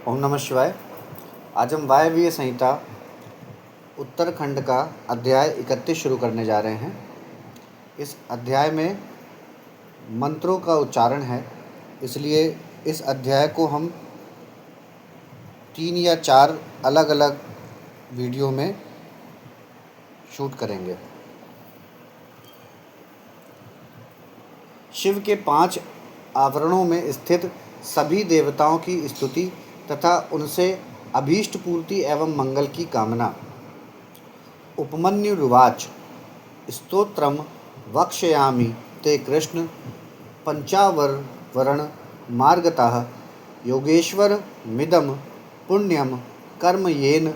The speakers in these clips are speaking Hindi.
ओम नमः शिवाय। आज हम वायव्य संहिता उत्तरखंड का अध्याय 31 शुरू करने जा रहे हैं। इस अध्याय में मंत्रों का उच्चारण है, इसलिए इस अध्याय को हम 3 या 4 अलग अलग वीडियो में शूट करेंगे। शिव के 5 आवरणों में स्थित सभी देवताओं की स्तुति तथा उनसे अभीष्ट पूर्ति एवं मंगल की कामना। उपमन्युरुवाच स्तोत्रम वक्ष्यामि ते कृष्ण पंचावरण मार्गतः योगेश्वर मिदम पुण्यम कर्म येन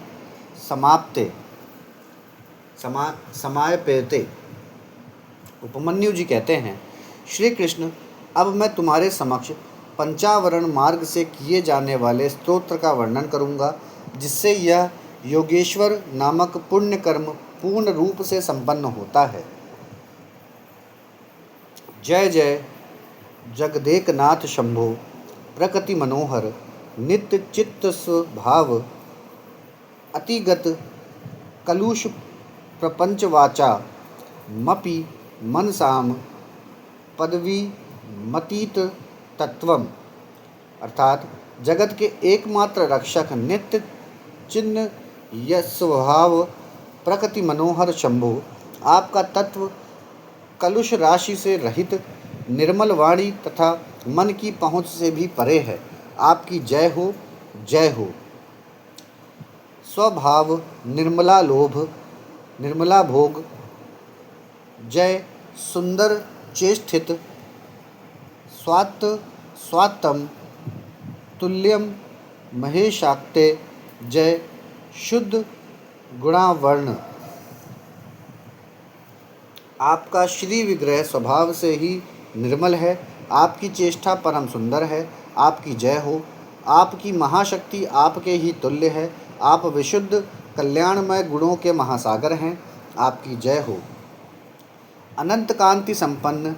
समाप्यते। उपमन्यु जी कहते हैं, श्री कृष्ण, अब मैं तुम्हारे समक्ष पंचावरण मार्ग से किए जाने वाले स्तोत्र का वर्णन करूँगा, जिससे यह योगेश्वर नामक पुण्य कर्म पूर्ण रूप से संपन्न होता है। जय जय जगदेकनाथ शंभो प्रकृति मनोहर नित्य चित्त स्वभाव अतिगत कलुष प्रपंच वाचा मपि मनसाम पदवी मतीत तत्वम। अर्थात जगत के एकमात्र रक्षक नित्य चिन्ह स्वभाव प्रकृति मनोहर शंभु, आपका तत्व कलुष राशि से रहित निर्मल वाणी तथा मन की पहुँच से भी परे है। आपकी जय हो, जय हो। स्वभाव निर्मला लोभ निर्मला भोग जय सुंदर चेष्टित स्वात्तम तुल्यम महेशाक्ते जय शुद्ध गुणावर्ण। आपका श्री विग्रह स्वभाव से ही निर्मल है, आपकी चेष्टा परम सुंदर है। आपकी जय हो। आपकी महाशक्ति आपके ही तुल्य है। आप विशुद्ध कल्याणमय गुणों के महासागर हैं। आपकी जय हो। अनंत कांति संपन्न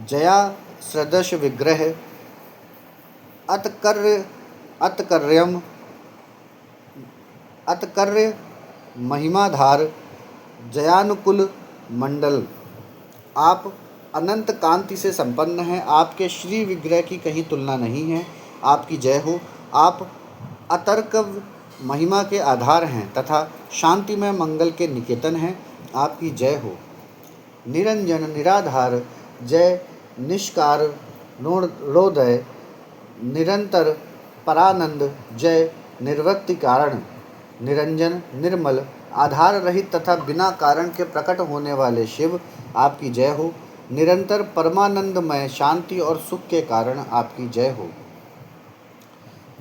जया सदृश विग्रह अतकर्य महिमाधार जयानुकुल मंडल। आप अनंत कांति से संपन्न हैं। आपके श्री विग्रह की कहीं तुलना नहीं है। आपकी जय हो। आप अतर्क महिमा के आधार हैं तथा शांतिमय मंगल के निकेतन हैं। आपकी जय हो। निरंजन निराधार जय निष्कार रोदय निरंतर परानंद जय निर्वृत्ति कारण। निरंजन निर्मल आधार रहित तथा बिना कारण के प्रकट होने वाले शिव, आपकी जय हो। निरंतर परमानंदमय शांति और सुख के कारण आपकी जय हो।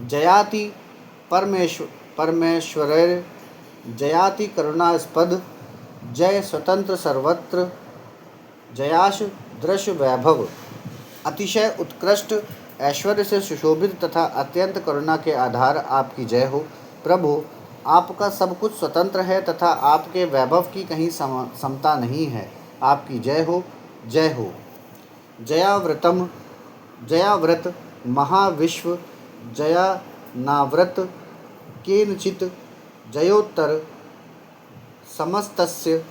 जयाति परमेश्वर जयाति करुणास्पद जय स्वतंत्र सर्वत्र जयाश दृश्य वैभव। अतिशय उत्कृष्ट ऐश्वर्य से सुशोभित तथा अत्यंत करुणा के आधार आपकी जय हो। प्रभु, आपका सब कुछ स्वतंत्र है तथा आपके वैभव की कहीं समता नहीं है। आपकी जय हो, जय हो। जयाव्रत महाविश्व जया नाव्रत केनचित जयोत्तर समस्तस्य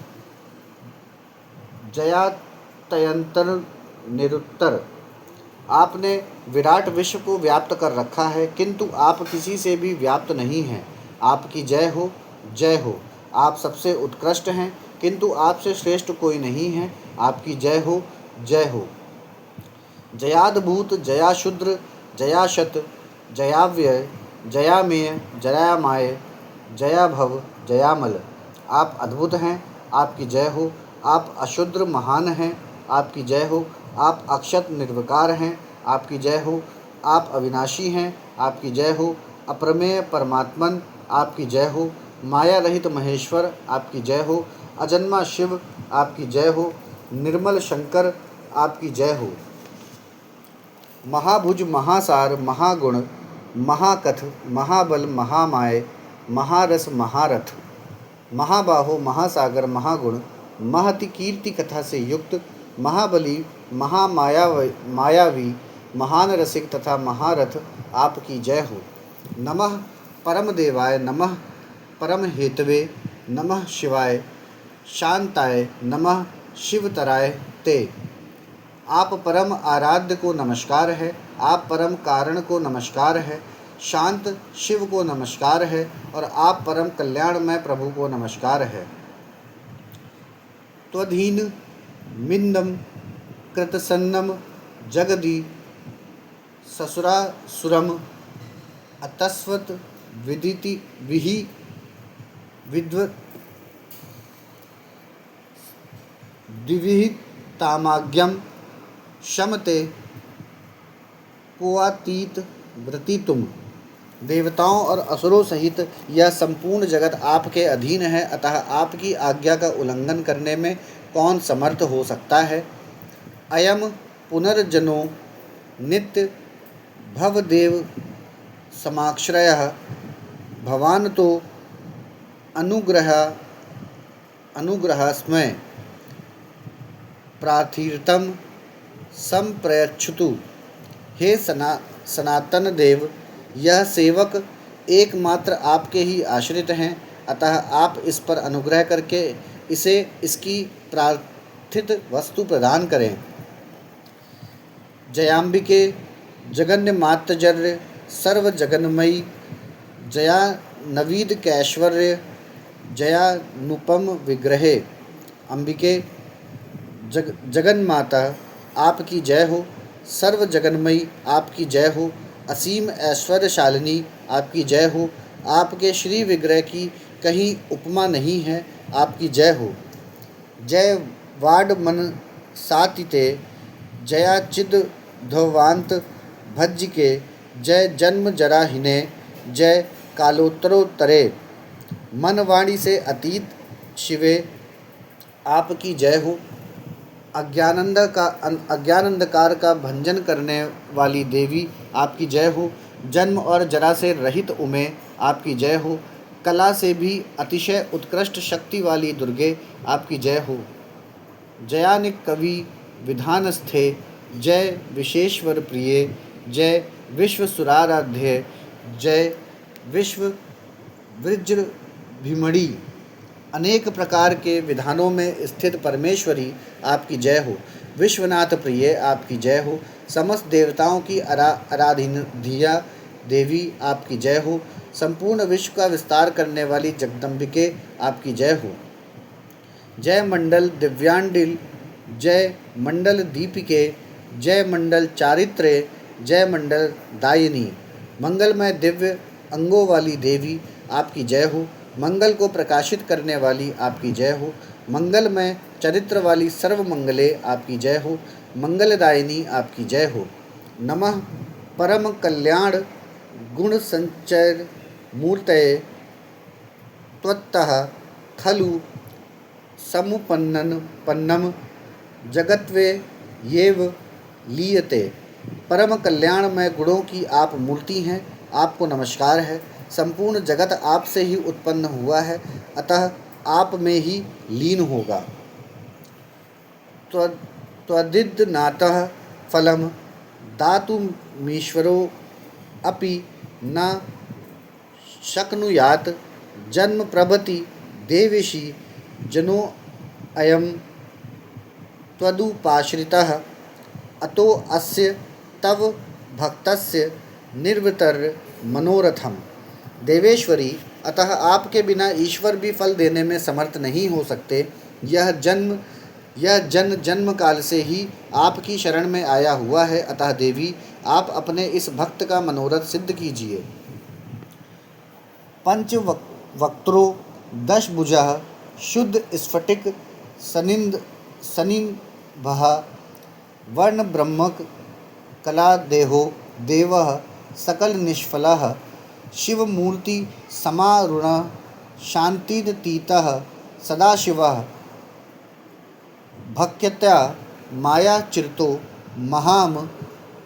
जयातयंतर निरुत्तर। आपने विराट विश्व को व्याप्त कर रखा है, किंतु आप किसी से भी व्याप्त नहीं हैं। आपकी जय हो, जय हो। आप सबसे उत्कृष्ट हैं, किंतु आपसे श्रेष्ठ कोई नहीं है। आपकी जय हो, जय हो। जयाद्भूत जयाशुद्र जयाशत जयाव्यय जयामेय जयामाय जयाभव जयामल। आप अद्भुत हैं। आपकी जय हो। आप अशुद्र महान हैं। आपकी जय हो। आप अक्षत निर्विकार हैं। आपकी जय हो। आप अविनाशी हैं। आपकी जय हो। अप्रमेय परमात्मन, आपकी जय हो। माया रहित महेश्वर, आपकी जय हो। अजन्मा शिव, आपकी जय हो। निर्मल शंकर, आपकी जय हो। महाभुज महासार महागुण महाकथ महाबल महामाय महारस महारथ महाबाहो महासागर महागुण महति कीर्ति कथा से युक्त महाबली महामायावी महान रसिक तथा महारथ, आपकी जय हो। नमः परमदेवाय नमः परमहेतवे नमः शिवाय शांताय नमः शिवतराय ते। आप परम आराध्य को नमस्कार है, आप परम कारण को नमस्कार है, शांत शिव को नमस्कार है और आप परम कल्याणमय प्रभु को नमस्कार है। त्वधीन मिंदम कृतसन्नम जगदी ससुरासुरम अतस्वत विदिति विहि विद्व दिविहितामाज्ञम शमते कोआतीत व्रति तुम। देवताओं और असुरों सहित यह संपूर्ण जगत आपके अधीन है, अतः आपकी आज्ञा का उल्लंघन करने में कौन समर्थ हो सकता है। अयम पुनर्जनो नित्य भवदेव समाश्रयः भवान् तो अनुग्रहस्मै प्रार्थीर्तं संप्रयच्छतु। हे सनातन देव, यह सेवक एकमात्र आपके ही आश्रित हैं, अतः आप इस पर अनुग्रह करके इसे इसकी प्रार्थित वस्तु प्रदान करें। जयाम्बिके जगन्मात्रजर्य सर्व जगन्मयी जया नवीद कैश्वर्य जयानुपम विग्रहे। अंबिके जगन्माता आपकी जय हो, सर्व जगन्मयी आपकी जय हो, असीम ऐश्वर्यशालिनी आपकी जय हो, आपके श्री विग्रह की कहीं उपमा नहीं है, आपकी जय हो। जय वाड मन सातिते जयाचिद ध्वांत भज्जिके जय जन्म जराहिने जय कालोत्तरोत्तरे। मन वाणी से अतीत शिवे आपकी जय हो। अज्ञानंधकार का भंजन करने वाली देवी आपकी जय हो। जन्म और जरा से रहित उमे आपकी जय हो। कला से भी अतिशय उत्कृष्ट शक्ति वाली दुर्गे आपकी जय हो। जयानिक कवि विधानस्थे जय विशेश्वर प्रिय जय विश्व सुराराध्य जय विश्व वज्र भीमड़ी। अनेक प्रकार के विधानों में स्थित परमेश्वरी आपकी जय हो। विश्वनाथ प्रिय आपकी जय हो। समस्त देवताओं की आराधनीय देवी आपकी जय हो। संपूर्ण विश्व का विस्तार करने वाली जगदम्बिके आपकी जय हो। जय मंडल दिव्यांडिल जय मंडल दीपिके जय मंडल चारित्र्य जय मंडल दायिनी। मंगलमय दिव्य अंगों वाली देवी आपकी जय हो। मंगल को प्रकाशित करने वाली आपकी जय हो। मंगलमय चरित्र वाली सर्वमंगले आपकी जय हो। मंगलदायिनी आपकी जय हो। नमः परम कल्याण गुण संचय मूर्तये त्वत्तः खलु समुपन्नम जगत्वे येव लीयते। परम कल्याणमय गुणों की आप मूर्ति हैं, आपको नमस्कार है। संपूर्ण जगत आपसे ही उत्पन्न हुआ है, अतः आप में ही लीन होगा। त्वदिदनातः फलम दातुमीश्वरो अपि न शक्नुयात् जन्म प्रभृति देवेशी जनो अयम त्वदुपाश्रितः अतो अस्य तव भक्तस्य निर्वितर मनोरथम। देवेश्वरी, अतः आपके बिना ईश्वर भी फल देने में समर्थ नहीं हो सकते। यह जन जन्म काल से ही आपकी शरण में आया हुआ है, अतः देवी आप अपने इस भक्त का मनोरथ सिद्ध कीजिए। पंच वक्त्रो 10 भुजः शुद्ध स्फटिक सनिभः वर्ण ब्रह्मक कला देहो देवः सकल निष्फलः शिवमूर्ति समारुण शांतितीतः सदाशिवः भक्त्या मायाचिरतो महाम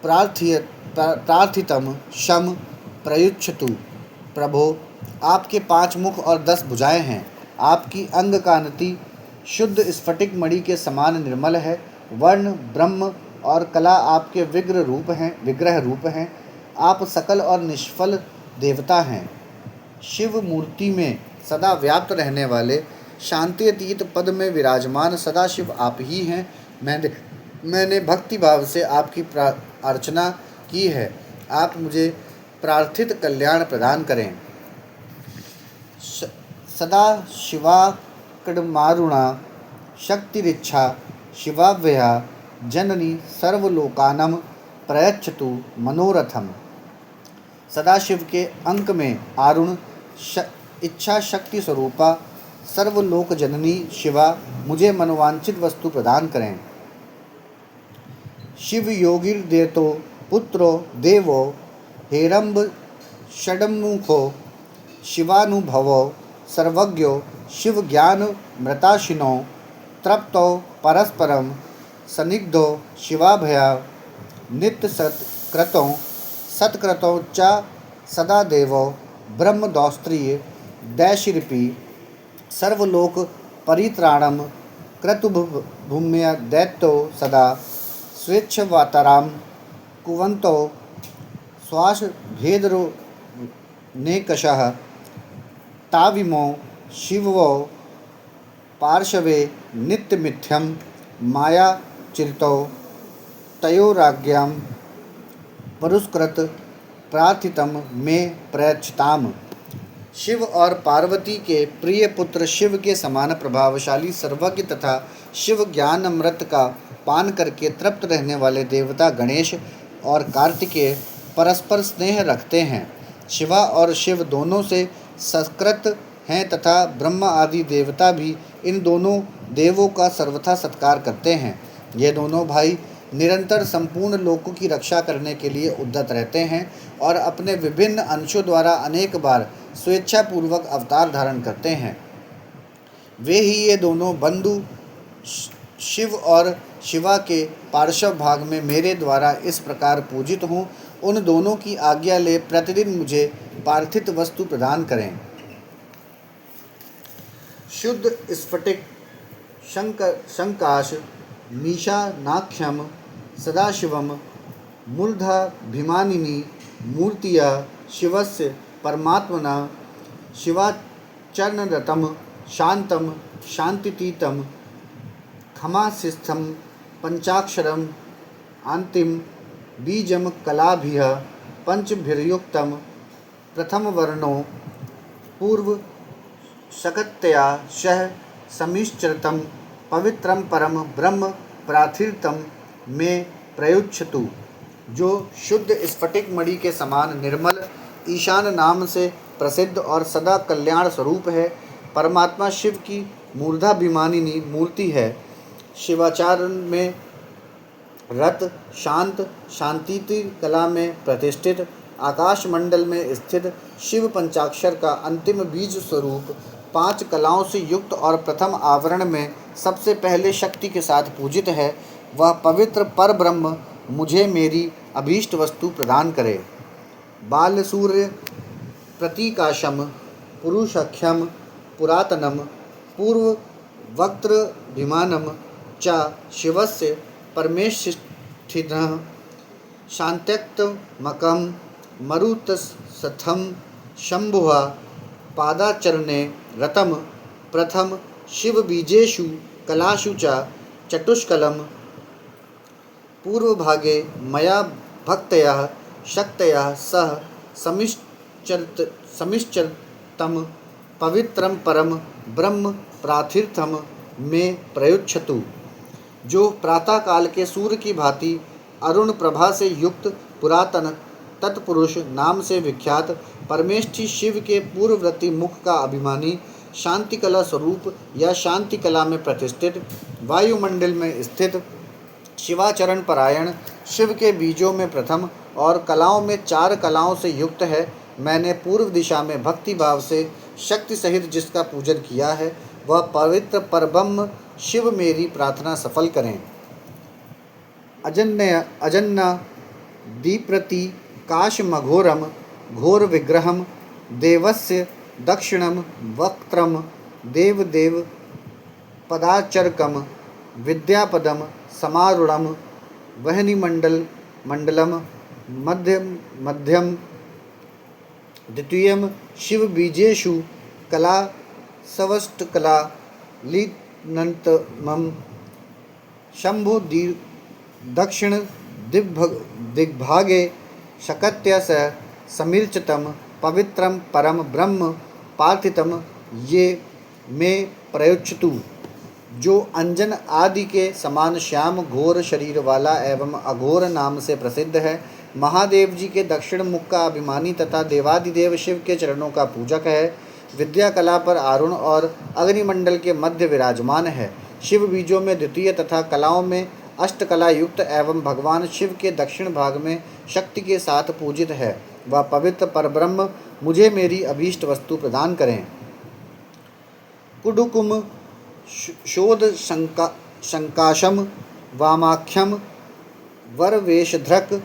प्रार्थितम शम प्रयुच्छतु। प्रभो, आपके 5 मुख और 10 भुजाएं हैं। आपकी अंग कांति शुद्ध स्फटिक मणि के समान निर्मल है। वर्ण ब्रह्म और कला आपके विग्रह रूप हैं। आप सकल और निष्फल देवता हैं। शिव मूर्ति में सदा व्याप्त रहने वाले शांति अतीत पद में विराजमान सदाशिव आप ही हैं। मैंने भक्ति भाव से आपकी अर्चना की है। आप मुझे प्रार्थित कल्याण प्रदान करें। सदा शिवाकड़मारुणा शक्तिरिच्छा शिवाव्यया जननी सर्वलोकानां प्रयच्छतु मनोरथम। सदाशिव के अंक में आरुण इच्छा शक्ति स्वरूपा सर्वलोक जननी शिवा मुझे मनोवांछित वस्तु प्रदान करें। शिव योगिर्देतो पुत्रो देवो हेरंब षडमुखो शिवानुभवो सर्वज्ञो शिव ज्ञान मृताशिनो तृप्तो परस्परम सनिग्धो शिवाभया नित्य सत्कृतो च सदा देवो ब्रह्मदौस्त्रीय दैशिरिपि सर्वलोक परित्राणम क्रतुभूम्य दैत्यो सदा स्वेच्छवातरां कुवंतो श्वास भेदरो नेकशः ताविमो शिवो पार्श्वे नित्यमिथ्यं माया चिरितो तयोराज्ञां पुरस्कृत प्रार्थितम में प्रयच्छताम। शिव और पार्वती के प्रिय पुत्र शिव के समान प्रभावशाली सर्वज्ञ तथा शिव ज्ञान अमृत का पान करके तृप्त रहने वाले देवता गणेश और कार्तिकेय परस्पर स्नेह रखते हैं। शिवा और शिव दोनों से सत्कृत हैं तथा ब्रह्मा आदि देवता भी इन दोनों देवों का सर्वथा सत्कार करते हैं। ये दोनों भाई निरंतर संपूर्ण लोकों की रक्षा करने के लिए उद्यत रहते हैं और अपने विभिन्न अंशों द्वारा अनेक बार स्वेच्छापूर्वक अवतार धारण करते हैं। वे ही ये दोनों बंधु शिव और शिवा के पार्श्व भाग में मेरे द्वारा इस प्रकार पूजित हूँ। उन दोनों की आज्ञा ले प्रतिदिन मुझे पार्थिव वस्तु प्रदान करें। शुद्ध स्फटिक शंकाश मीशानाख्यम सदाशिवम मूर्धाभिमानिनी मूर्तिया शिवस्य परमात्मना शिवाचरणरतं शांतं शांतितीतं खमासिस्थं पंचाक्षरम अंतिम बीजम कलाभिः पंचभिर्युक्तं प्रथम वर्णो पूर्व शकत्या शह समिश्चरतं पवित्रम परम ब्रह्म प्रार्थितम में प्रयुच्छतु। जो शुद्ध स्फटिक मणि के समान निर्मल ईशान नाम से प्रसिद्ध और सदा कल्याण स्वरूप है। परमात्मा शिव की मूर्धाभिमानिनी मूर्ति है। शिवाचरण में रत शांत शांतिति कला में प्रतिष्ठित आकाश मंडल में स्थित शिव पंचाक्षर का अंतिम बीज स्वरूप 5 कलाओं से युक्त और प्रथम आवरण में सबसे पहले शक्ति के साथ पूजित है। वह पवित्र पर ब्रह्म मुझे मेरी अभीष्ट वस्तु प्रदान करे। बाल सूर्य प्रतीकाशम पुरुषख्यम पुरातनम पूर्व वक्त्रभिमानम च शिवस्य परमेष्ठिनः शान्त्यक्तमकं मरुतस्थं शंभुः पादाचरणे रतं प्रथम शिवबीजेषु कलासु च चतुष्कलं पूर्वभागे मया भक्तया शक्तया सह समिश्चरतं पवित्रं परम ब्रह्म प्रार्थितम में प्रयुच्छतु। जो प्रातःकाल के सूर्य की भांति अरुण प्रभा से युक्त पुरातन तत्पुरुष नाम से विख्यात परमेष्ठी शिव के पूर्ववर्ती मुख का अभिमानी शांति कला स्वरूप या शांति कला में प्रतिष्ठित वायुमंडल में स्थित शिवाचरण परायण शिव के बीजों में प्रथम और कलाओं में 4 कलाओं से युक्त है। मैंने पूर्व दिशा में भक्ति भाव से शक्ति सहित जिसका पूजन किया है वह पवित्र परब्रह्म शिव मेरी प्रार्थना सफल करें। अजन्ना दीप्रति काशमघोरम घोर विग्रहम देवस्य दक्षिणम वक्त्रम देवदेव पदाचरकम विद्यापदम समारूढ़म वहनिमंडलम मध्यम द्वितीयं शिवबीजेषु कला सवष्टकला लीनन्तमं शंभु दक्षिण दिग्भागे शकत्य स समीर्चतम पवित्रम परम ब्रह्म पार्थितम ये में प्रयुच्छतु। जो अंजन आदि के समान श्याम घोर शरीर वाला एवं अघोर नाम से प्रसिद्ध है, महादेव जी के दक्षिण मुख का अभिमानी तथा देवादिदेव शिव के चरणों का पूजक है, विद्या कला पर आरुण और अग्निमंडल के मध्य विराजमान है, शिव बीजों में द्वितीय तथा कलाओं में अष्टकला युक्त एवं भगवान शिव के दक्षिण भाग में शक्ति के साथ पूजित है, वह पवित्र परब्रह्म मुझे मेरी अभीष्ट वस्तु प्रदान करें। कुडुकुम शोध शंकाशम वामाख्यम वरवेशधृक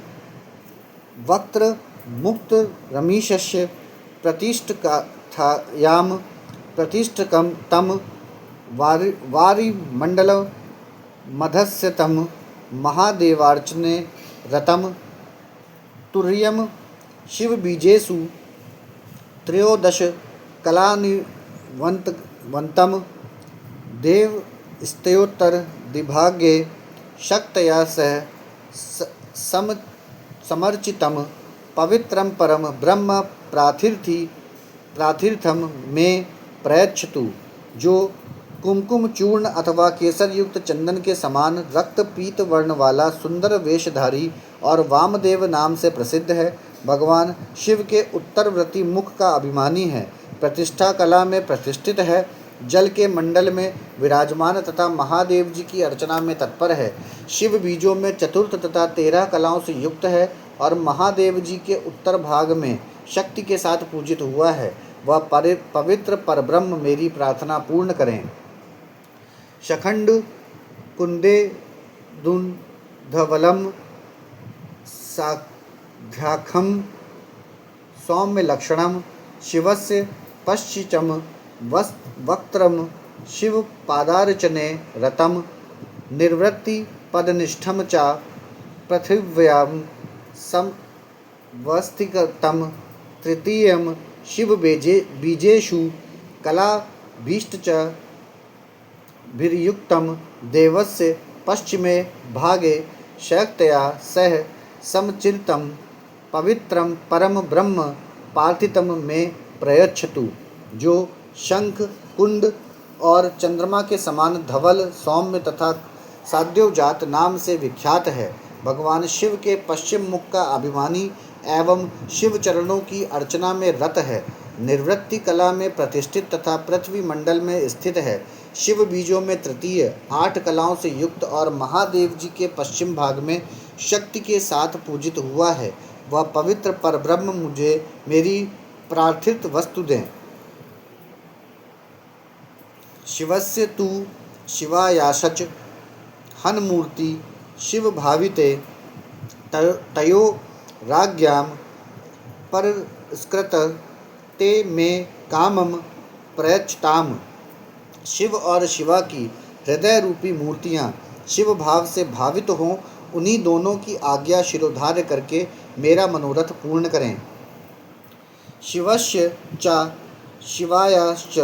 वक्त्र मुक्त रमीशस्य प्रतिष्ठकाथायाम प्रतिष्ठकम तम वारिमंडल मधस्य तम महादेवार्चने रतम तुर्यम शिवबीजेषु त्रयोदश कलानिवंतम देवस्तयोत्तर दिभागे शक्तया सह समर्चितम पवित्रम परम ब्रह्म प्रार्थीर्थम में प्रयच्छतु। जो कुमकुम चूर्ण अथवा केसर युक्त चंदन के समान रक्त पीत वर्ण वाला सुंदर वेशधारी और वामदेव नाम से प्रसिद्ध है, भगवान शिव के उत्तरवर्ती मुख का अभिमानी है, प्रतिष्ठा कला में प्रतिष्ठित है, जल के मंडल में विराजमान तथा महादेव जी की अर्चना में तत्पर है, शिव बीजों में चतुर्थ तथा 13 कलाओं से युक्त है और महादेव जी के उत्तर भाग में शक्ति के साथ पूजित हुआ है, वह पवित्र परब्रह्म मेरी प्रार्थना पूर्ण करें। शखंड कुंदे दुंधवलम साघ्याखम सौम्य लक्षणम शिवस्य पश्चिचम वक्त्रम शिव पादार्चने रतम निर्वृत्ति पदनिष्ठम च पृथिव्यां समवस्थितम तृतीयं शिव बीजेषु कलाभीष्ट च भिर्युक्तम देवस्य पश्चिमे भागे शक्तया सह समचिरितम पवित्रम परम ब्रह्म पार्थितम में प्रयच्छतु। जो शंख कुंड और चंद्रमा के समान धवल सौम्य तथा साध्योजात नाम से विख्यात है, भगवान शिव के पश्चिम मुख का अभिमानी एवं शिव चरणों की अर्चना में रत है, निर्वृत्ति कला में प्रतिष्ठित तथा पृथ्वी मंडल में स्थित है, शिव बीजों में तृतीय 8 कलाओं से युक्त और महादेव जी के पश्चिम भाग में शक्ति के साथ पूजित हुआ है, वह पवित्र परब्रह्म मुझे मेरी प्रार्थित वस्तु दें। शिवस्य तु शिवायाशच हनमूर्ति शिव भाविते तयो राज्ञां परस्कृत ते में कामम प्रयच्छताम। शिव और शिवा की हृदय रूपी मूर्तियाँ शिव भाव से भावित हों, उन्हीं दोनों की आज्ञा शिरोधार्य करके मेरा मनोरथ पूर्ण करें। शिवस्य च शिवायाश्च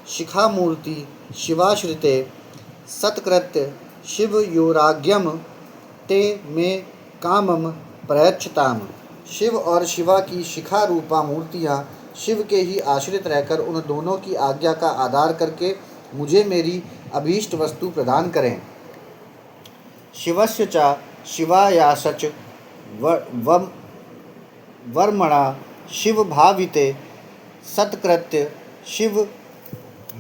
शिखामूर्ति शिवाश्रिते सत्कृत्य शिवयोराज्ञम ते में कामम प्रयच्छताम। शिव और शिवा की शिखा रूपा मूर्तियाँ शिव के ही आश्रित रहकर उन दोनों की आज्ञा का आधार करके मुझे मेरी अभीष्ट वस्तु प्रदान करें। शिवस्य च शिवायासच वर्मणा शिव भाविते सत्कृत्य शिव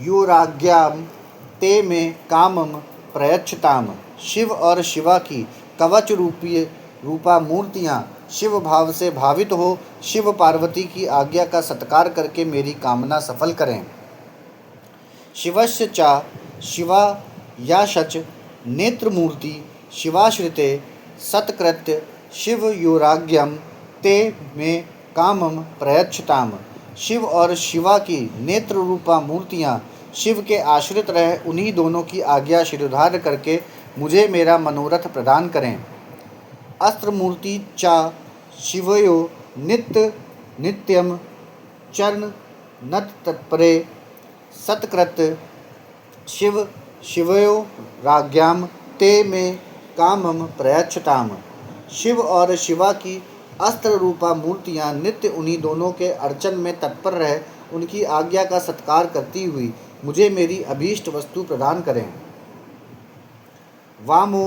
योराज्ञां ते में कामम प्रयच्छताम। शिव और शिवा की कवच रूपा मूर्तियाँ शिव भाव से भावित हो शिव पार्वती की आज्ञा का सत्कार करके मेरी कामना सफल करें। शिवस्य च शिवायाशच नेत्रमूर्ति शिवाश्रिते सत्कृत्य शिव योराज्ञां ते में कामम प्रयच्छताम। शिव और शिवा की नेत्र रूपा मूर्तियाँ शिव के आश्रित रह उन्हीं दोनों की आज्ञा शिरोधार्य करके मुझे मेरा मनोरथ प्रदान करें। अस्त्र मूर्ति च शिवयो नित्यम चरण नत तत्परे सत्कृत शिव शिवयो राज्ञाम ते में कामम प्रयच्छताम। शिव और शिवा की अस्त्र रूपा मूर्तियां नित्य उन्हीं दोनों के अर्चन में तत्पर रह उनकी आज्ञा का सत्कार करती हुई मुझे मेरी अभीष्ट वस्तु प्रदान करें। वामो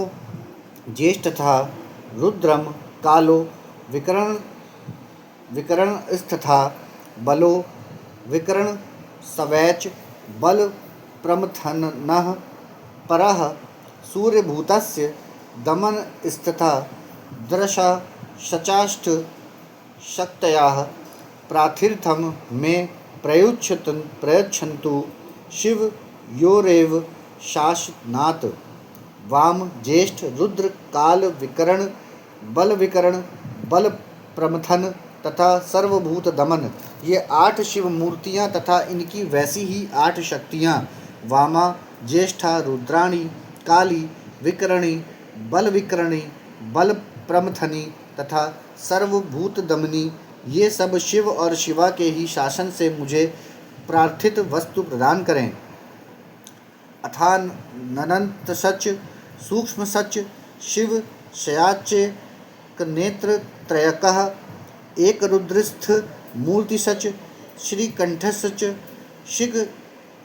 ज्येष्ठथा रुद्रम कालो विकरण विकरणस्तथा बलो विकरण सवैच बल प्रमथनः परः सूर्यभूतस्य दमनस्तथा दृशा शचाष्ट शक्तयाः प्रार्थीर्थं मे प्रयच्छन्तु शिव योरेव शासनात्। वाम ज्येष्ठ रुद्र काल विकरण बल प्रमथन तथा सर्वभूत दमन, ये 8 शिव मूर्तियाँ तथा इनकी वैसी ही 8 शक्तियाँ वामा ज्येष्ठा रुद्राणी काली विकरणी बल प्रमथनी तथा सर्वभूत दमनी, ये सब शिव और शिवा के ही शासन से मुझे प्रार्थित वस्तु प्रदान करें। अथानंत सच सूक्ष्म सच शिव शयाच्य नेत्र त्रयकः एक रुद्रस्थ मूर्ति सच श्रीकंठसच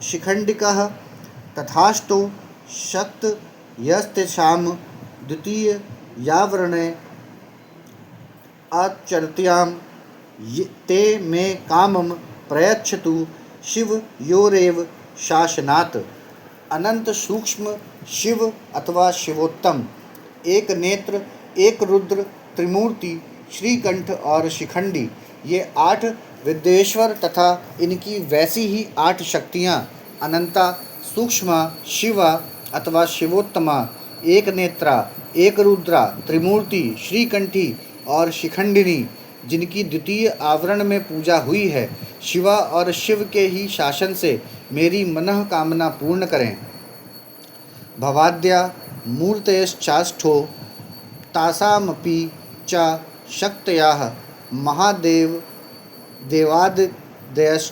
शिखंडिकः तथाष्टो शक्त यस्तेषां द्वितीय यावरणे आचरत्यां ते मे कामम प्रयच्छतु शिव योरेव शासनात्। अनंत सूक्ष्म शिव अथवा शिवोत्तम, एक नेत्र, एक रुद्र, त्रिमूर्ति, श्रीकंठ और शिखंडी, ये 8 विद्येश्वर तथा इनकी वैसी ही 8 शक्तियाँ अनंता सूक्ष्मा शिवा अथवा शिवोत्तमा, एक नेत्रा, एक रुद्रा, त्रिमूर्ति, श्रीकंठी और शिखंडिनी, जिनकी द्वितीय आवरण में पूजा हुई है, शिवा और शिव के ही शासन से मेरी मनः कामना पूर्ण करें। भवाद्या मूर्तयश्चाष्ठो तासामपि च शक्तयाः महादेव देवादयश्चान्ये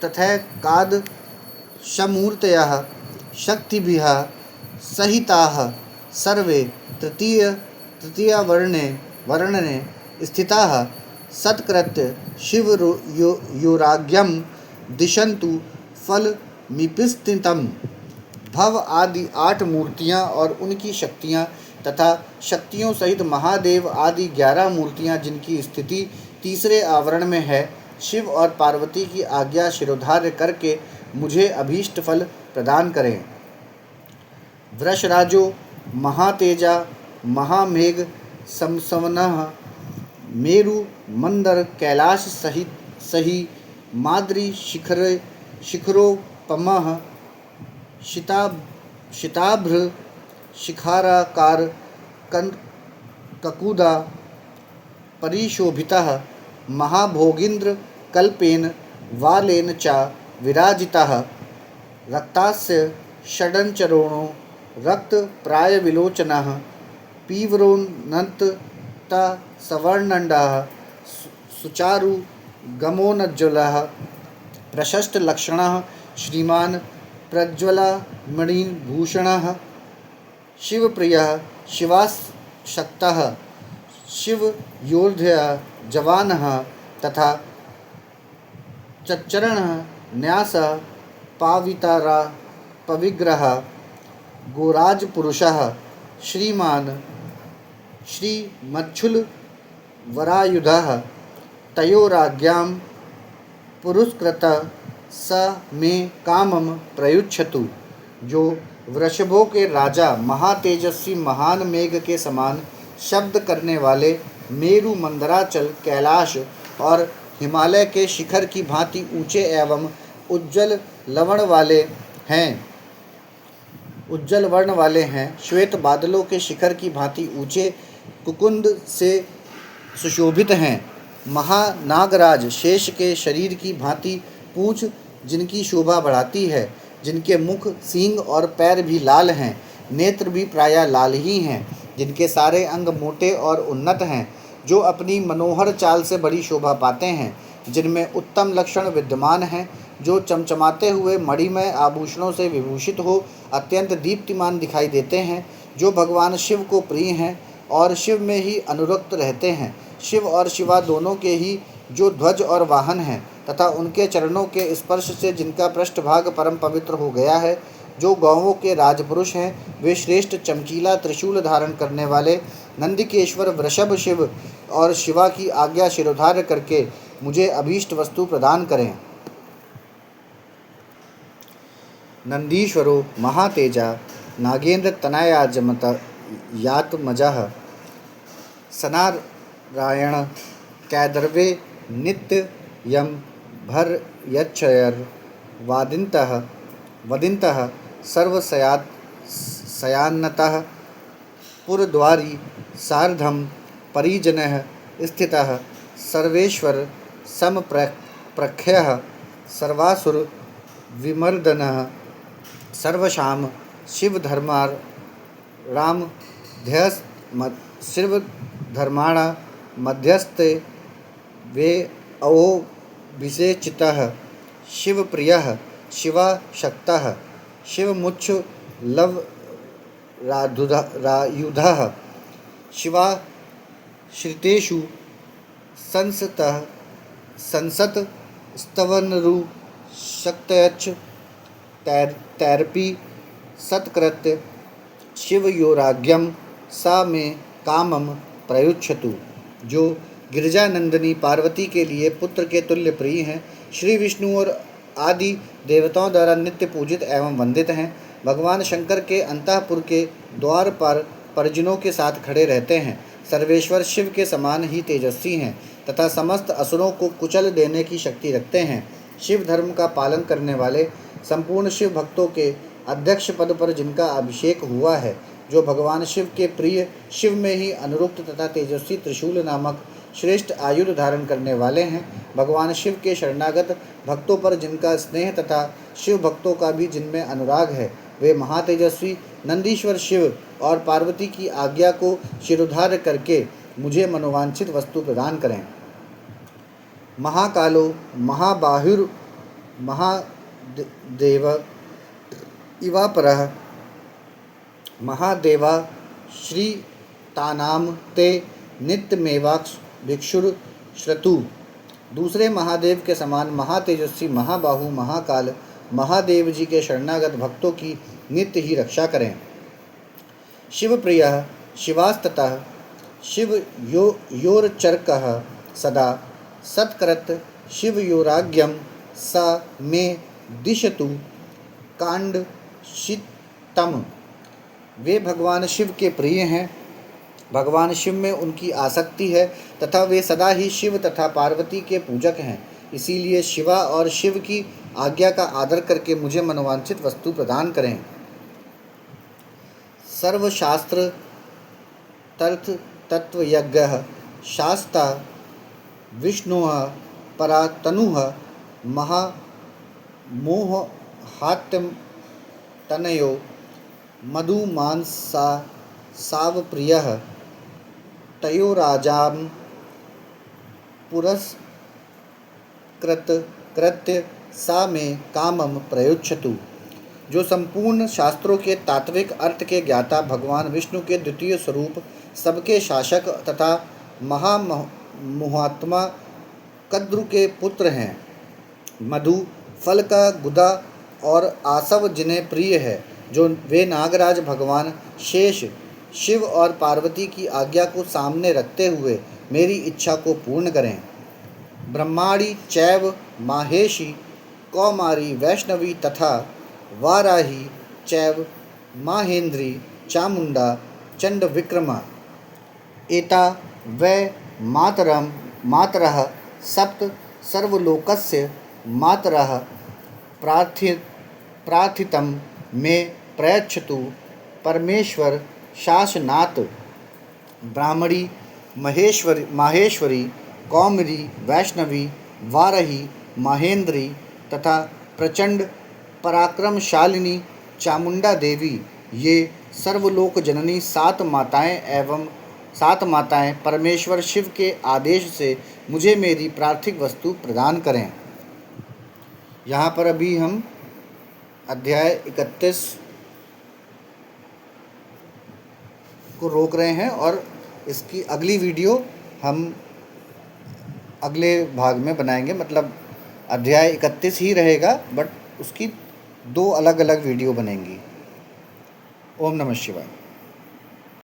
तथैकाद समूर्तयः शक्तिभिः सहिताः सर्वे तृतीयवर्णे स्थिताः सत्कृत्य शिव योराज्ञं दिशन्तु फलमिप्सितं। भव आदि 8 मूर्तियाँ और उनकी शक्तियाँ तथा शक्तियों सहित महादेव आदि 11 मूर्तियाँ जिनकी स्थिति तीसरे आवरण में है, शिव और पार्वती की आज्ञा शिरोधार्य करके मुझे अभीष्ट फल प्रदान करें। वृषराजो महातेजा महामेघ समसवनः मेरु मंदर कैलाश सही माद्री शिखरोपमः शिताभ्र शिखाराकार ककुदा परिशोभितः महाभोगीन्द्र कल्पेन वालेन च विराजितः रक्तास्य षडंचरोणो रक्तप्रायविलोचनः पीवरोन्नता सवर्णंडः सुचारु गमोनज्ज्वलः प्रशस्तलक्षणः श्रीमान् प्रज्वलमणिभूषणः शिवप्रियः शिवासक्तः शिवयोधः जवानः तथा चच्चरणः न्यासः पावितारा पविग्रह गोराजपुरुषः श्रीमान् श्रीमच्छुल वरायुधः तयोराज्ञां पुरस्कृतः स मे कामम प्रयुच्छतु। जो वृषभों के राजा महातेजस्वी महान मेघ के समान शब्द करने वाले मेरु मंदराचल कैलाश और हिमालय के शिखर की भांति ऊंचे एवं उज्ज्वल वर्ण वाले हैं, श्वेत बादलों के शिखर की भांति ऊंचे कुकुंद से सुशोभित हैं, महानागराज शेष के शरीर की भांति पूंछ जिनकी शोभा बढ़ाती है, जिनके मुख सींग और पैर भी लाल हैं, नेत्र भी प्रायः लाल ही हैं, जिनके सारे अंग मोटे और उन्नत हैं, जो अपनी मनोहर चाल से बड़ी शोभा पाते हैं, जिनमें उत्तम लक्षण विद्यमान हैं, जो चमचमाते हुए मणिमय आभूषणों से विभूषित हो अत्यंत दीप्तिमान दिखाई देते हैं, जो भगवान शिव को प्रिय हैं और शिव में ही अनुरक्त रहते हैं, शिव और शिवा दोनों के ही जो ध्वज और वाहन हैं तथा उनके चरणों के स्पर्श से जिनका पृष्ठभाग परम पवित्र हो गया है, जो गौओं के राजपुरुष हैं, वे श्रेष्ठ चमकीला त्रिशूल धारण करने वाले नंदिकेश्वर वृषभ शिव और शिवा की आज्ञा शिरोधार्य करके मुझे अभीष्ट वस्तु प्रदान करें। नंदीश्वरो महातेजा नागेंद्र तनयाजमत यातमजः सनारायण कैदर्वे नित्य यम भर यच्छयर वदिन्तः सर्वसयात् सयान्नतः पुरद्वारी सार्धं परिजनः स्थितः सर्वेश्वर समप्रख्यः सर्वासुर विमर्दनः सर्वशाम शिवधर्मार शिवधर्माण मध्यस्थे वे अवो विसेचितः शिवप्रियः शिवाशक्तः शिवमुच्छ लव रायुधः शिवाश्रितेषु संसत स्तवनरु शक्तयच्छ तैरपी सत्कृत्य शिवयोराज्ञम सा में कामम प्रयुच्छतु। जो गिरिजानंदिनी पार्वती के लिए पुत्र के तुल्य प्रिय हैं, श्री विष्णु और आदि देवताओं द्वारा नित्य पूजित एवं वंदित हैं, भगवान शंकर के अंतःपुर के द्वार पर परिजनों के साथ खड़े रहते हैं, सर्वेश्वर शिव के समान ही तेजस्वी हैं तथा समस्त असुरों को कुचल देने की शक्ति रखते हैं, शिव धर्म का पालन करने वाले संपूर्ण शिव भक्तों के अध्यक्ष पद पर जिनका अभिषेक हुआ है, जो भगवान शिव के प्रिय, शिव में ही अनुरुक्त तथा तेजस्वी त्रिशूल नामक श्रेष्ठ आयुध धारण करने वाले हैं, भगवान शिव के शरणागत भक्तों पर जिनका स्नेह तथा शिव भक्तों का भी जिनमें अनुराग है, वे महातेजस्वी नंदीश्वर शिव और पार्वती की आज्ञा को शिरोधार्य करके मुझे मनोवांछित वस्तु प्रदान करें। महाकालो महाबाहुर महादेव इवापरः महादेवा श्री तानाम ते नित्यमेवाक्ष भिक्षुर श्रतु। दूसरे महादेव के समान महातेजस्वी महाबाहु महाकाल महादेव जी के शरणागत भक्तों की नित्य ही रक्षा करें। शिवप्रियः शिवास्ततः शिव योरचर्कः सदा सत्कृत शिवयोराज्ञम सा मे दिशतु कांडशितम। वे भगवान शिव के प्रिय हैं, भगवान शिव में उनकी आसक्ति है तथा वे सदा ही शिव तथा पार्वती के पूजक हैं, इसीलिए शिवा और शिव की आज्ञा का आदर करके मुझे मनोवांछित वस्तु प्रदान करें। सर्वशास्त्र तर्थ तत्वयज्ञः शास्ता विष्णुः परातनुः महामोहात्यं तनयो मधुमांसा सावप्रियः तयोराजां पुरस्कृत कृत्य सा में कामम प्रयुच्छतु। जो संपूर्ण शास्त्रों के तात्विक अर्थ के ज्ञाता भगवान विष्णु के द्वितीय स्वरूप, सबके शासक तथा महामोहात्मा कद्रु के पुत्र हैं, मधु फल का गुदा और आसव जिन्हें प्रिय है, जो वे नागराज भगवान शेष शिव और पार्वती की आज्ञा को सामने रखते हुए मेरी इच्छा को पूर्ण करें। ब्रह्माणी चैव माहेशी कौमारी वैष्णवी तथा वाराही चैव माहेंद्री चामुंडा चंड विक्रमा एता वै मातरः सप्त सर्वलोकस्य मातरः प्रार्थितं मे प्रयच्छतु। परमेश्वर शासनात् ब्राह्मणी माहेश्वरी कौमरी वैष्णवी वारही महेंद्री तथा प्रचंड पराक्रमशालिनी चामुंडा देवी, ये सर्वलोक जननी 7 माताएं एवं सात माताएं परमेश्वर शिव के आदेश से मुझे मेरी प्रार्थिक वस्तु प्रदान करें। यहाँ पर अभी हम अध्याय 31 को रोक रहे हैं और इसकी अगली वीडियो हम अगले भाग में बनाएंगे। मतलब अध्याय 31 ही रहेगा बट उसकी 2 अलग अलग वीडियो बनेंगी। ओम नमः शिवाय।